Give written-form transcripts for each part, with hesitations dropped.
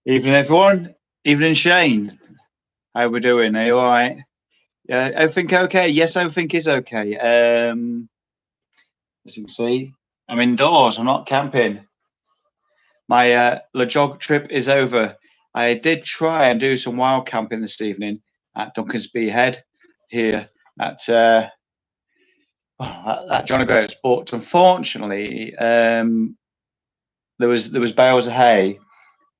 Evening, everyone. Evening, Shane. How we doing? Are you all right? Yeah, everything okay? Yes, everything is okay. As you can see, I'm indoors. I'm not camping. My LEJOG trip is over. I did try and do some wild camping this evening at Duncansby Head here at John O'Groats, but unfortunately, there was bales of hay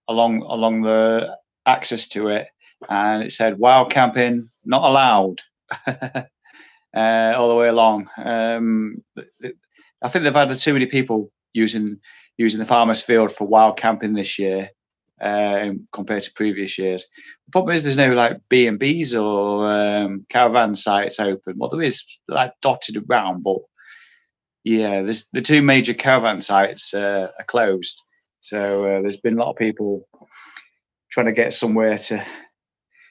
along the access to it, and it said wild camping not allowed all the way along. I think they've had too many people using the farmers' field for wild camping this year compared to previous years. The problem is there's no like B&Bs or caravan sites open. Well, there is like dotted around, but yeah, there's the two major caravan sites are closed. So there's been a lot of people trying to get somewhere to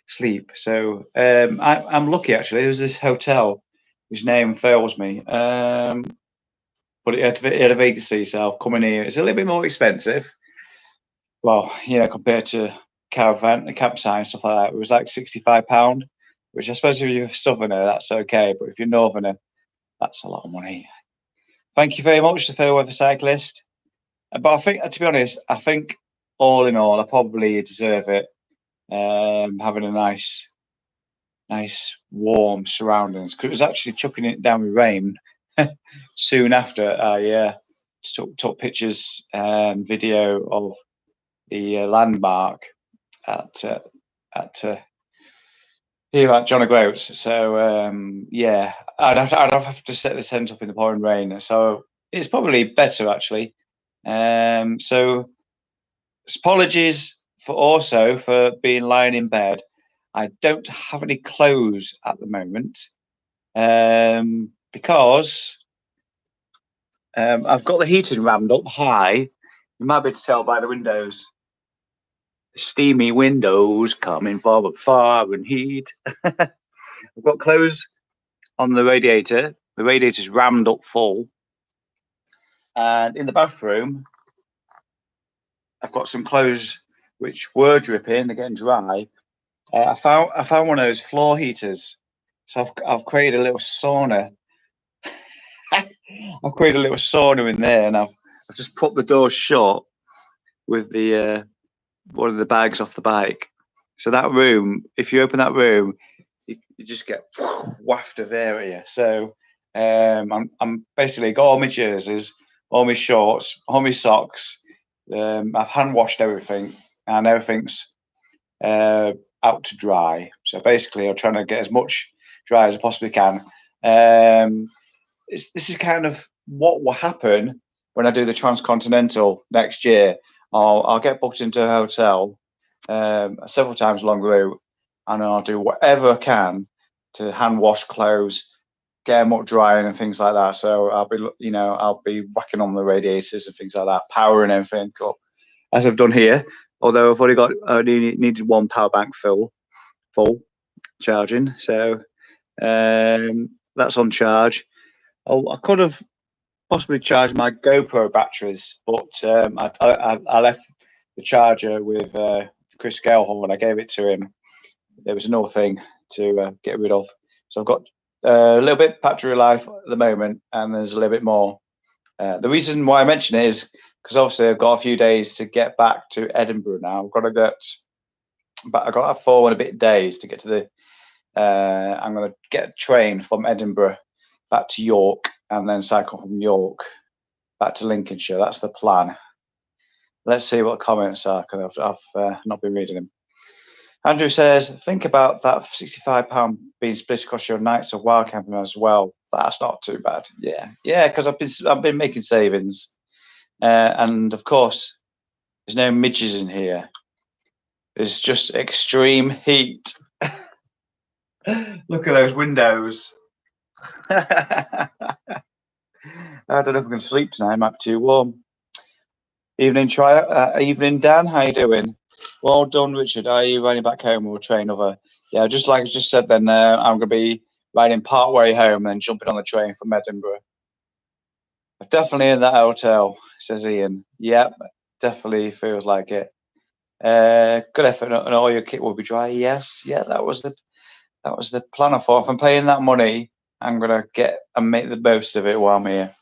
sleep. So I'm lucky actually. There's this hotel whose name fails me, but it had a vacancy, so I've come in here. It's a little bit more expensive. Well, compared to caravan, campsite and stuff like that, it was like £65, which I suppose if you're a southerner, that's okay, but if you're northerner, that's a lot of money. Thank you very much to Fairweather Cyclist. But I think, to be honest, I think all in all, I probably deserve it. Having a nice warm surroundings, because it was actually chucking it down with rain soon after I took pictures and video of the landmark at here at John O'Groats. So I'd have to set the tent up in the pouring rain, so it's probably better actually. So apologies for being lying in bed. I don't have any clothes at the moment because I've got the heating rammed up high. You might be able to tell by the windows. The steamy windows coming from far and heat. I've got clothes on the radiator. The radiator's rammed up full. And in the bathroom, I've got some clothes which were dripping. They're getting dry. I found one of those floor heaters, so I've created a little sauna. I've created a little sauna in there, and I've just put the door shut with the one of the bags off the bike. So that room, if you open that room, you just get waft of air at you. So I'm basically got all my jerseys, all my shorts, all my socks. I've hand washed everything, and everything's out to dry. So basically, I'm trying to get as much dry as I possibly can. This is kind of what will happen when I do the Transcontinental next year. I'll get booked into a hotel several times along the route, and I'll do whatever I can to hand wash clothes, get them up drying and things like that. So I'll be whacking on the radiators and things like that, powering everything up as I've done here. Although I've only needed one power bank full charging, so that's on charge. I could have possibly charged my GoPro batteries, but I left the charger with Chris Galehorn. I gave it to him. There was another thing to get rid of, so I've got a little bit battery life at the moment, and there's a little bit more. The reason why I mention it is because obviously I've got a few days to get back to Edinburgh now. I've got to have 4 and a bit days to get to the. I'm going to get a train from Edinburgh back to York, and then cycle from York back to Lincolnshire. That's the plan. Let's see what the comments are, because I've not been reading them. Andrew says, think about that £65 being split across your nights of wild camping as well. That's not too bad. Yeah, because I've been making savings, and of course, there's no midges in here. There's just extreme heat. Look at those windows. I don't know if I'm going to sleep tonight. It might be too warm. Evening, evening, Dan. How you doing? Well done, Richard. Are you riding back home or train over? Yeah, just like I just said, then I'm going to be riding part way home and then jumping on the train from Edinburgh. I'm definitely in that hotel, says Ian. Yep, definitely feels like it. Good effort, and all your kit will be dry. Yes, yeah, that was the plan. I thought if I'm paying that money, I'm gonna get and make the most of it while I'm here.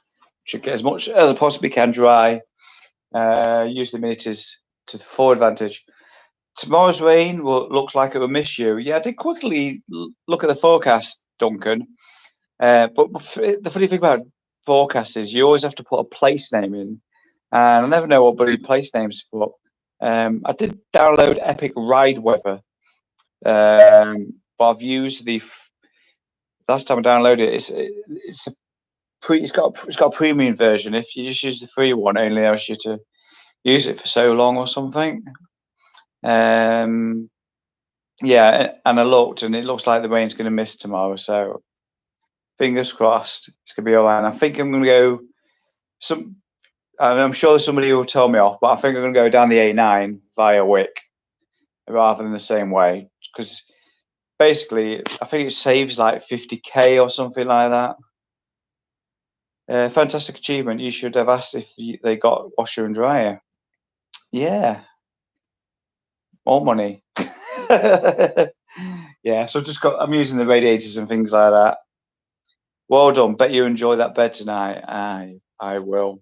Should get as much as I possibly can dry. Use the amenities to the full advantage. Tomorrow's rain looks like it will miss you. Yeah, I did quickly look at the forecast, Duncan. But the funny thing about forecasts is you always have to put a place name in, and I never know what bloody place names to put. I did download Epic Ride Weather, but I've used the last time I downloaded it. It's got a premium version. If you just use the free one, it only allows you to use it for so long or something. Yeah, and I looked, and it looks like the rain's going to miss tomorrow. So fingers crossed, it's going to be all right. And I think I'm going to go and I'm sure there's somebody who will tell me off, but I think I'm going to go down the A9 via Wick rather than the same way, because basically I think it saves like 50k or something like that. Fantastic achievement. You should have asked if they got washer and dryer. Yeah, more money. Yeah, so I'm using the radiators and things like that. Well done. Bet you enjoy that bed tonight. I will.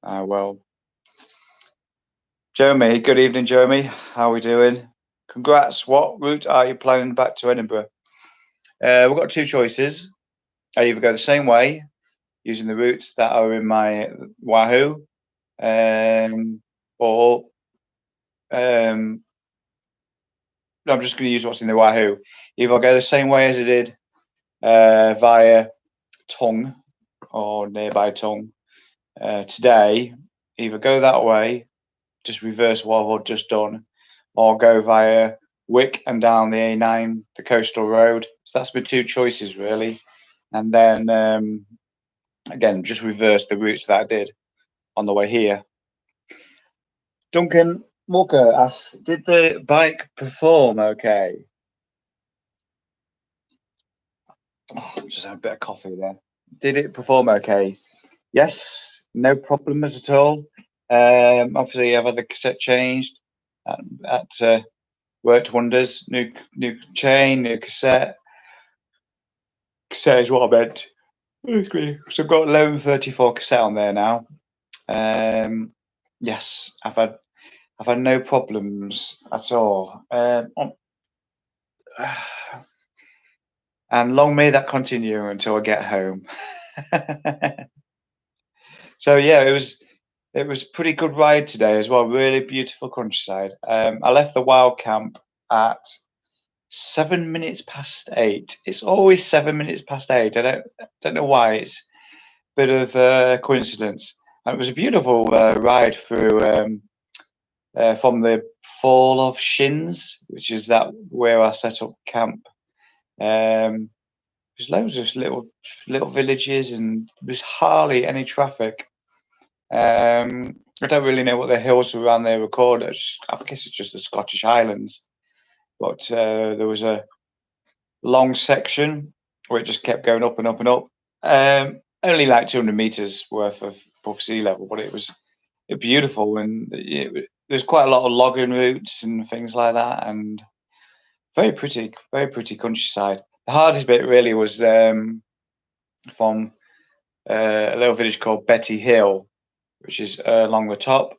I will. Jeremy, good evening, Jeremy. How are we doing? Congrats. What route are you planning back to Edinburgh? We've got two choices. I either go the same way, using the routes that are in my Wahoo, or no, I'm just going to use what's in the Wahoo. Either I'll go the same way as I did via Tongue or nearby Tongue today, either go that way, just reverse what I've just done, or go via Wick and down the A9, the coastal road. So that's my two choices really. And then again, just reverse the routes that I did on the way here. Duncan Walker asks, did the bike perform okay? Oh, just have a bit of coffee there. Did it perform okay? Yes, no problems at all. Obviously, I've had the cassette changed. That worked wonders. New chain, new cassette. Cassette is what I meant. So I've got 1134 cassette on there now. Yes, I've had no problems at all. And long may that continue until I get home. So yeah, it was a pretty good ride today as well. Really beautiful countryside. I left the wild camp at 7 minutes past 8. It's always 7 minutes past 8. I don't know why. It's a bit of a coincidence. And it was a beautiful ride through from the Fall of Shins, which is where I set up camp. There's loads of little villages, and there's hardly any traffic. I don't really know what the hills around there were called. I guess it's just the Scottish Highlands. But there was a long section where it just kept going up and up and up. Only like 200 meters worth of above sea level, but it was beautiful, and there's quite a lot of logging routes and things like that, and very pretty countryside. The hardest bit really was from a little village called Betty Hill, which is along the top,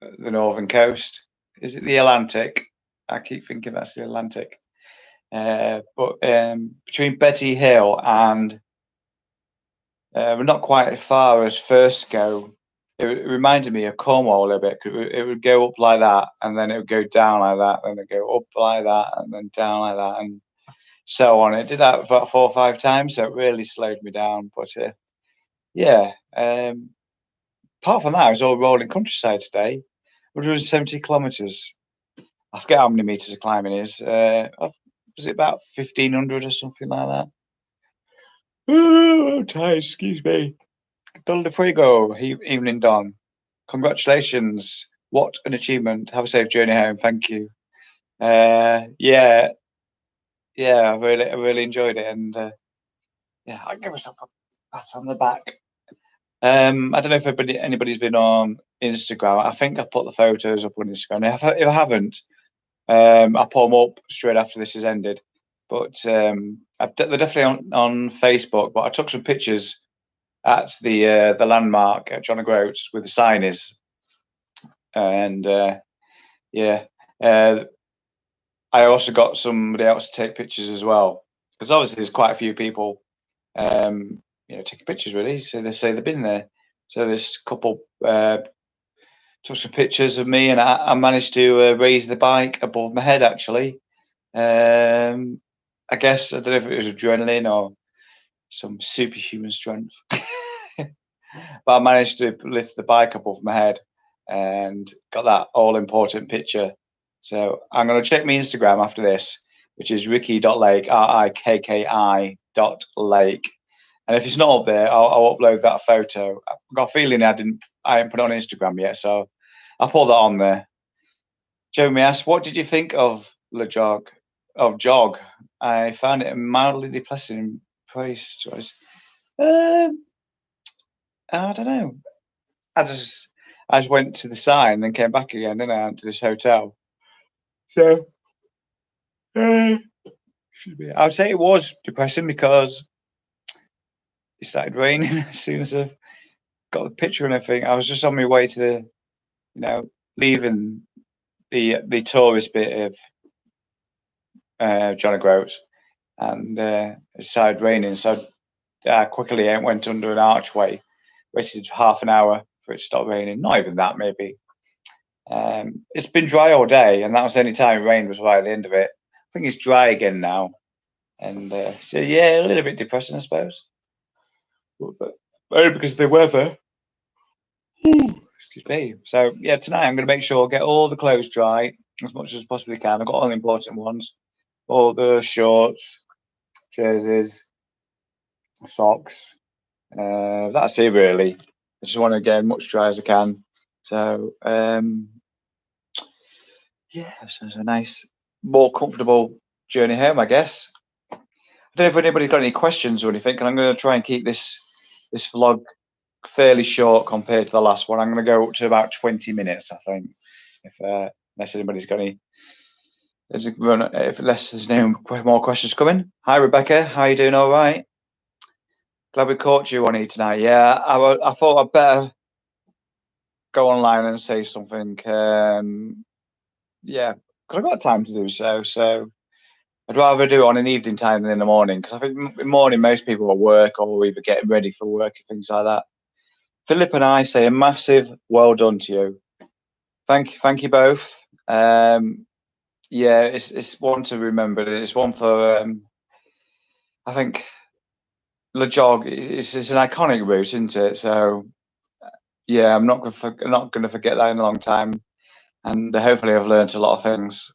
the northern coast. Is it the Atlantic? I keep thinking that's the Atlantic. But between Betty Hill and we're not quite as far as first go. It reminded me of Cornwall a little bit. It would go up like that, and then it would go down like that, then it would go up like that, and then down like that, and so on. It did that about 4 or 5 times, so it really slowed me down. But yeah, apart from that, it was all rolling countryside today. 170 kilometres. I forget how many meters of climbing is. Was it about 1,500 or something like that? Oh, I'm tired. Excuse me. Don DeFrigo, evening, Don. Congratulations. What an achievement. Have a safe journey home. Thank you. Yeah, I really enjoyed it, and yeah, I'll give myself a pat on the back. I don't know if anybody's been on Instagram. I think I put the photos up on Instagram. If I haven't, I'll put them up straight after this has ended. But they're definitely on Facebook. But I took some pictures at the landmark at John O'Groats where the sign is, and yeah, I also got somebody else to take pictures as well, because obviously there's quite a few people, taking pictures really. So they say they've been there. So this couple took some pictures of me, and I managed to raise the bike above my head actually. I guess I don't know if it was adrenaline or some superhuman strength, but I managed to lift the bike above my head and got that all important picture. So I'm going to check my Instagram after this, which is ricky.lake, RIKKI.lake. And if it's not up there, I'll upload that photo. I've got a feeling I haven't put it on Instagram yet, so I'll put that on there. Jeremy asked, what did you think of LEJOG? Jog? I found it a mildly depressing price choice. I don't know. I just went to the sign and then came back again, didn't I, to this hotel. So I would say it was depressing because it started raining as soon as I got the picture and everything. I was just on my way to leaving the tourist bit of John O'Groats, and it started raining. So I quickly went under an archway, waited half an hour for it to stop raining. Not even that, maybe. It's been dry all day, and that was the only time it rained was right at the end of it. I think it's dry again now, and so yeah, a little bit depressing, I suppose. But only because of the weather. Excuse me. So yeah, tonight I'm going to make sure I get all the clothes dry as much as possibly can. I've got all the important ones, all the shorts, jerseys, socks. That's it really. I just want to get as much dry as I can. So yeah, so it's a nice, more comfortable journey home, I guess. I don't know if anybody's got any questions or anything, and I'm going to try and keep this vlog fairly short compared to the last one. I'm going to go up to about 20 minutes, I think, unless anybody's got any. Unless there's no more questions coming. Hi, Rebecca. How are you doing? All right. Glad we caught you on here tonight. Yeah, I thought I'd better go online and say something. Yeah, because I've got time to do so. So I'd rather do it on an evening time than in the morning, because I think in the morning most people are at work or either getting ready for work and things like that. Philip and I say a massive well done to you. Thank you both. Yeah, it's one to remember. It's one for I think LEJOG is an iconic route, isn't it? So yeah, I'm not going to forget that in a long time, and hopefully I've learned a lot of things.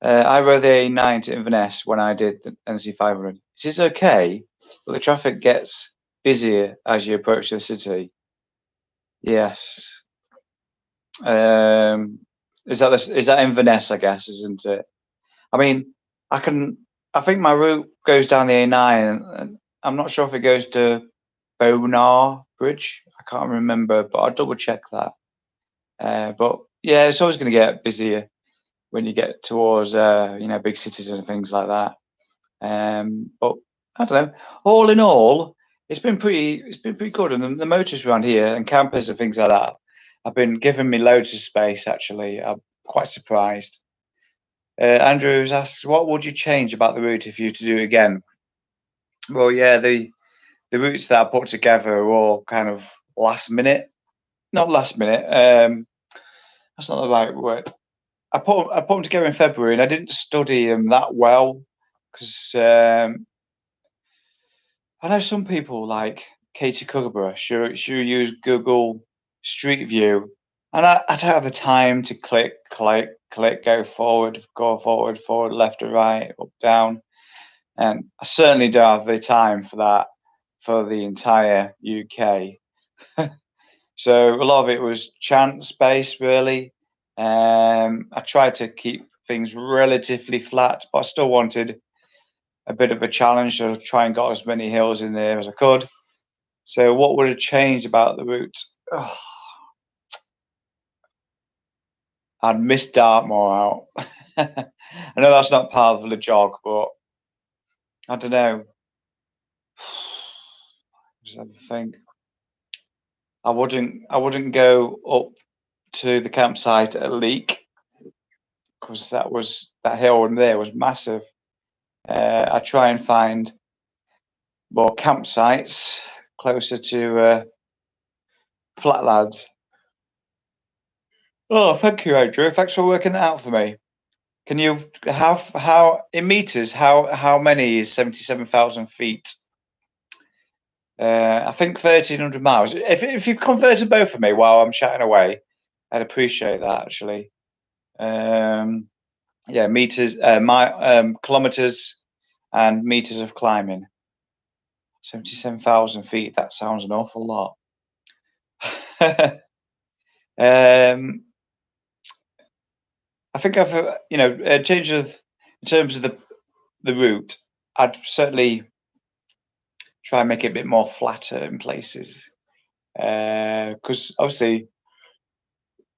I rode the A9 to Inverness when I did the NC 500. It is okay, but the traffic gets busier as you approach the city. Yes. Is that Inverness, I guess, isn't it? I mean, I think my route goes down the A9, and I'm not sure if it goes to Bonar Bridge. I can't remember, but I'll double check that. But yeah, it's always going to get busier when you get towards big cities and things like that. But I don't know. All in all, it's been pretty good, and the motors around here and campers and things like that have been giving me loads of space. Actually, I'm quite surprised. Andrews asks, what would you change about the route if you were to do it again? Well, yeah, the routes that I put together are all kind of last minute. Not last minute. That's not the right word. I put them together in February, and I didn't study them that well because I know some people like Katie Kugaborough. She use Google Street View, and I don't have the time to click, go forward, left or right, up, down, and I certainly don't have the time for that for the entire UK. So a lot of it was chance based, really. I tried to keep things relatively flat, but I still wanted a bit of a challenge to try and get as many hills in there as I could. So what would have changed about the route? Oh, I'd miss Dartmoor out. I know that's not part of the LEJOG, but I don't know. Just have to think. I wouldn't go up to the campsite at Leek because that hill in there was massive. I try and find more campsites closer to Flat Lads. Oh, thank you, Andrew. Thanks for working that out for me. Can you how in meters? How many is 77,000 feet? I think 1,300 miles. If you converted both for me while I'm chatting away, I'd appreciate that actually. Yeah, meters, kilometers, and meters of climbing. 77,000 feet. That sounds an awful lot. I think I've change of in terms of the route. I'd certainly try and make it a bit more flatter in places because obviously,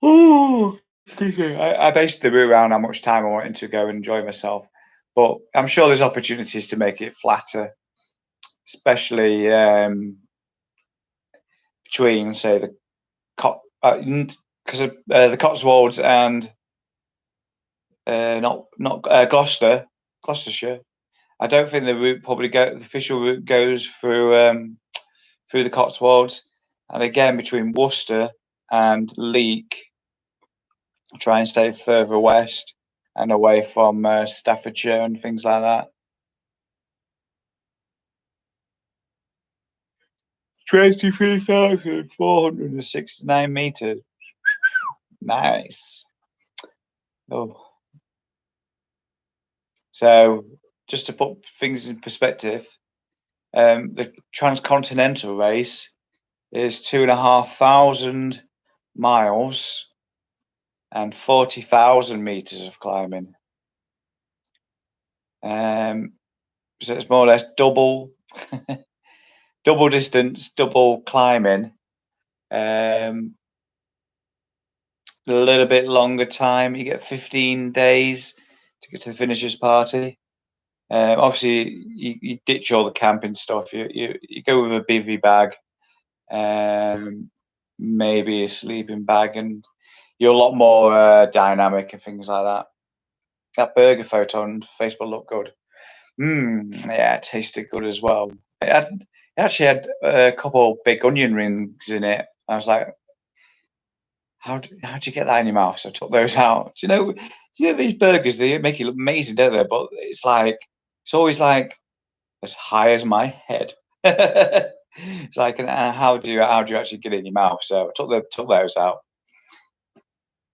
I based the route around how much time I wanted to go and enjoy myself. But I'm sure there's opportunities to make it flatter, especially between, say, because the Cotswolds and not Gloucestershire. I don't think the route the official route goes through the Cotswolds, and again between Worcester and Leek, try and stay further west and away from Staffordshire and things like that. 23,469 meters. Nice. Oh. So, just to put things in perspective, the transcontinental race is 2,500 miles and 40,000 meters of climbing. So it's more or less double distance, double climbing. A little bit longer time. You get 15 days to get to the finishers party. Obviously, you ditch all the camping stuff. You go with a bivvy bag, maybe a sleeping bag, and you're a lot more dynamic and things like that. That burger photo on Facebook looked good. Yeah, it tasted good as well. It actually had a couple big onion rings in it. I was like, how'd you get that in your mouth? So I took those out. Do you know these burgers, they make you look amazing, don't they? But it's always like as high as my head. It's like, how do you actually get it in your mouth? So I took those out.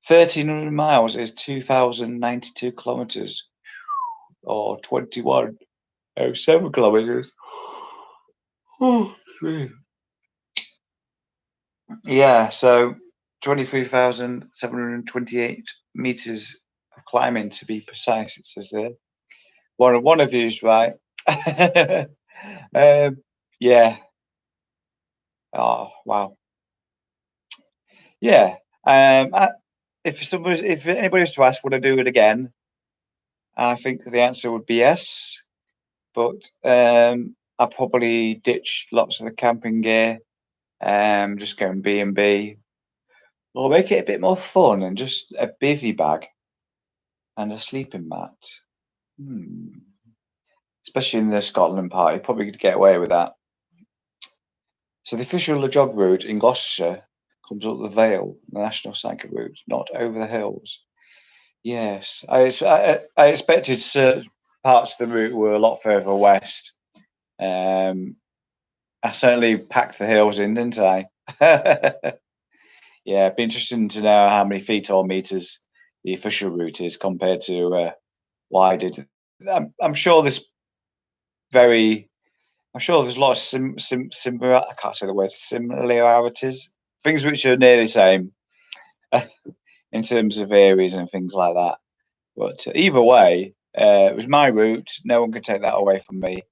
1,300 miles is 2,092 kilometers, or 2107 kilometers. Oh, yeah, so 23,728 meters of climbing to be precise, it says there. One of you is right. Yeah. Oh, wow. Yeah. If anybody was to ask, would I do it again? I think the answer would be yes. But I'll probably ditch lots of the camping gear, just go and B&B, or make it a bit more fun and just a bivvy bag and a sleeping mat. Especially in the Scotland part, you probably could get away with that. So the official LEJOG route in Gloucestershire comes up the Vale, the national cycle route, not over the hills. Yes, I expected certain parts of the route were a lot further west. I certainly packed the hills in, didn't I? Yeah, it'd be interesting to know how many feet or meters the official route is compared to what I did. I'm sure there's a lot of similar. I can't say the word similarities. Things which are nearly the same in terms of areas and things like that. But either way, it was my route. No one can take that away from me.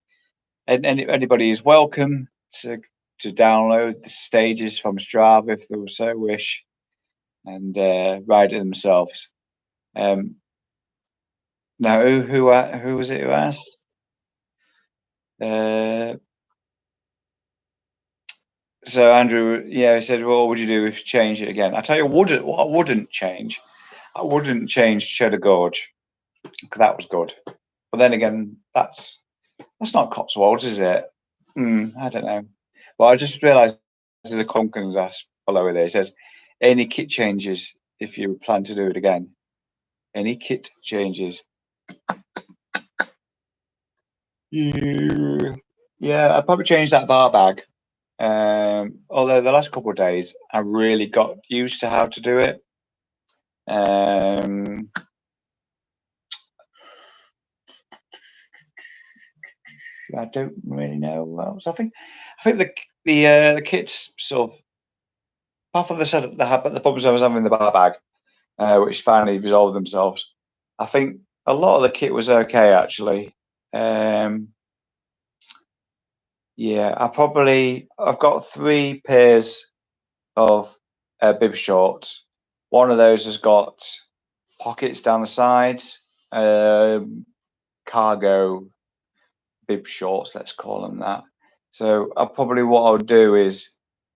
And anybody is welcome to download the stages from Strava if they so wish. and ride it themselves. Now, who was it who asked? So Andrew, yeah, he said, "Well, what would you do if you change it again?" I tell you, what I wouldn't change. I wouldn't change Cheddar Gorge, because that was good. But then again, that's not Cotswolds, is it? I don't know. Well, I just realised the Conken's asked below there. He says, "Any kit changes if you plan to do it again? Any kit changes?" Yeah, I'd probably change that bar bag. Although the last couple of days, I really got used to how to do it. I don't really know what else. I think the kits sort of, apart from the problems I was having in the bar bag, which finally resolved themselves. I think a lot of the kit was okay actually. Yeah, I've got 3 pairs of bib shorts. One of those has got pockets down the sides, cargo bib shorts, let's call them that. So what I'll do is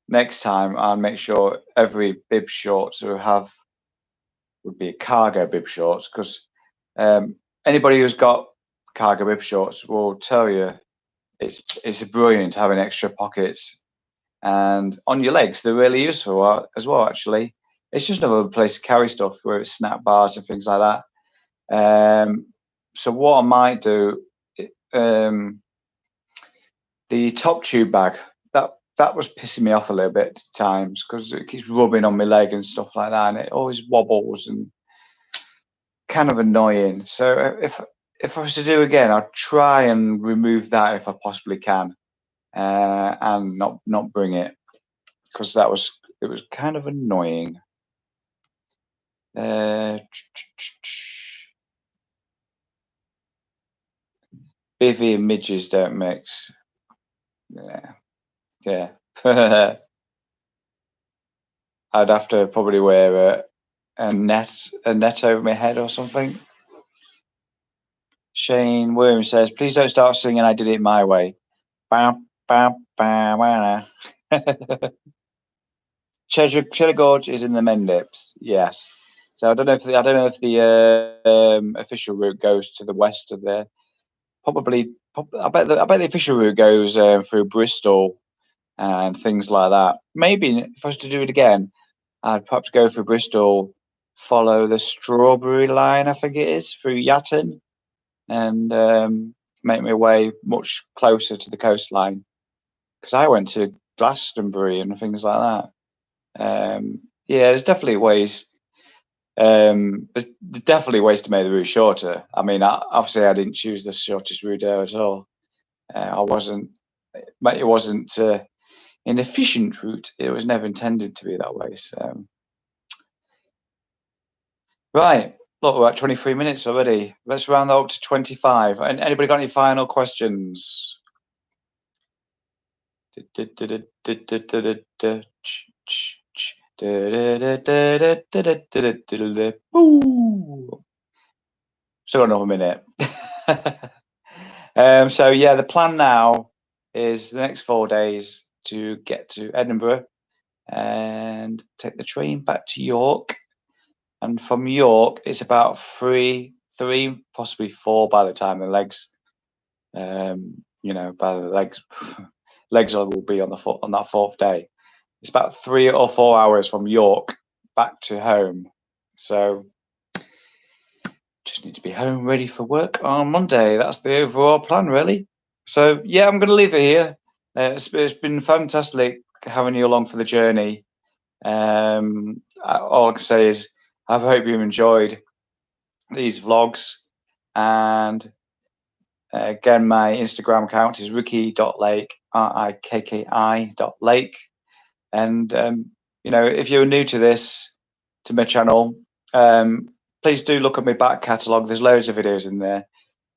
next time I'll make sure every bib shorts would be a cargo bib shorts, because anybody who's got cargo bib shorts will tell you it's brilliant having extra pockets, and on your legs they're really useful as well. Actually, it's just another place to carry stuff, where it's snack bars and things like that. So what I might do, the top tube bag, that was pissing me off a little bit at times, because it keeps rubbing on my leg and stuff like that, and it always wobbles and kind of annoying. So if I was to do again, I'd try and remove that if I possibly can, and not bring it, because it was kind of annoying. Bivy and midges don't mix. Yeah. I'd have to probably wear a net over my head or something. Shane Worm says, "Please don't start singing 'I Did It My Way.'" Bam, bam, bam. Cheddar Gorge is in the Mendips, yes. So I don't know if the official route goes to the west of there. Probably, I bet the official route goes through Bristol and things like that. Maybe if I was to do it again, I'd perhaps go through Bristol, follow the Strawberry Line, I think it is, through Yatton, and make my way much closer to the coastline. Because I went to Glastonbury and things like that. Yeah, there's definitely ways. There's definitely ways to make the route shorter. I mean, obviously, I didn't choose the shortest route there at all. It wasn't an efficient route. It was never intended to be that way. So, right, look, we're at 23 minutes already. Let's round that up to 25. And anybody got any final questions? Ooh. Still got another minute. So yeah, the plan now is the next 4 days to get to Edinburgh and take the train back to York, and from York it's about three, possibly 4 by the time the legs, by the legs will be on that 4th day. It's about 3 or 4 hours from York back to home. So just need to be home ready for work on Monday. That's the overall plan, really. So yeah, I'm going to leave it here. It's been fantastic having you along for the journey. All I can say is I hope you enjoyed these vlogs, and again, my Instagram account is ricky.lake, RIKKI.lake. And if you're new to my channel, please do look at my back catalogue. There's loads of videos in there,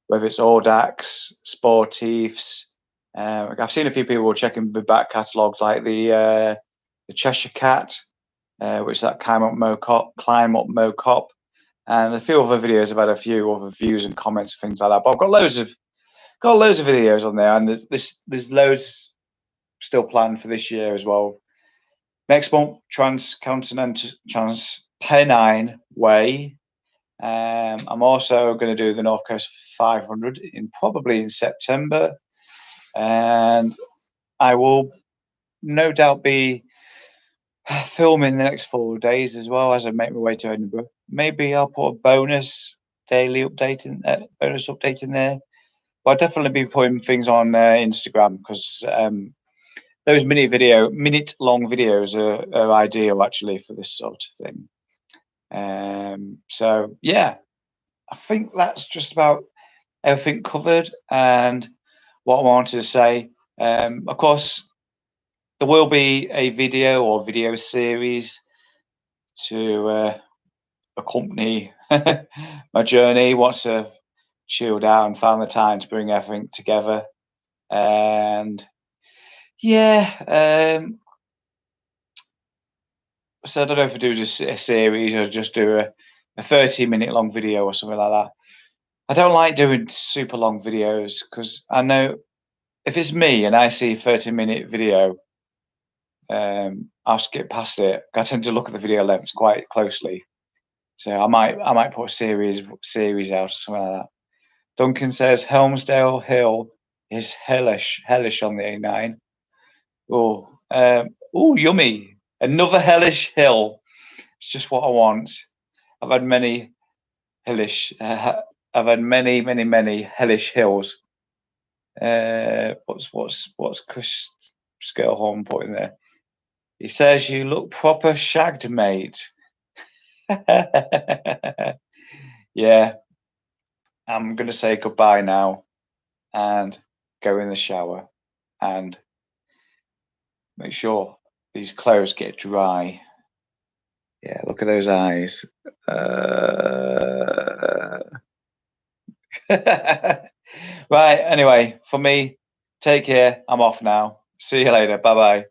whether it's Audax, Sportifs. I've seen a few people checking the back catalogues, like the Cheshire Cat. which is that climb up Mo-Cop, and a few other videos. I've had a few other views and comments, things like that. But I've got loads of videos on there, and there's loads still planned for this year as well. Next month, Transpennine Way. I'm also going to do the North Coast 500 probably in September, and I will no doubt be filming the next 4 days as well as I make my way to Edinburgh. Maybe I'll put a bonus update in there. But I'll definitely be putting things on Instagram, because those minute-long videos are ideal actually for this sort of thing. So yeah, I think that's just about everything covered. And what I wanted to say, of course, there will be a video or video series to accompany my journey once I've chilled out and found the time to bring everything together. And yeah, so I don't know if I do just a series or just do a 30-minute long video or something like that. I don't like doing super long videos, because I know if it's me and I see a 30-minute video, I'll skip past it. I tend to look at the video lengths quite closely, so I might put a series out or something like that. Duncan says Helmsdale Hill is hellish on the A9. Oh, yummy! Another hellish hill. It's just what I want. I've had many hellish. I've had many hellish hills. What's Chris Skirlhorn putting there? He says you look proper shagged, mate. Yeah, I'm gonna say goodbye now and go in the shower and make sure these clothes get dry. Yeah, look at those eyes. Right, anyway, for me, take care. I'm off now. See you later. Bye bye.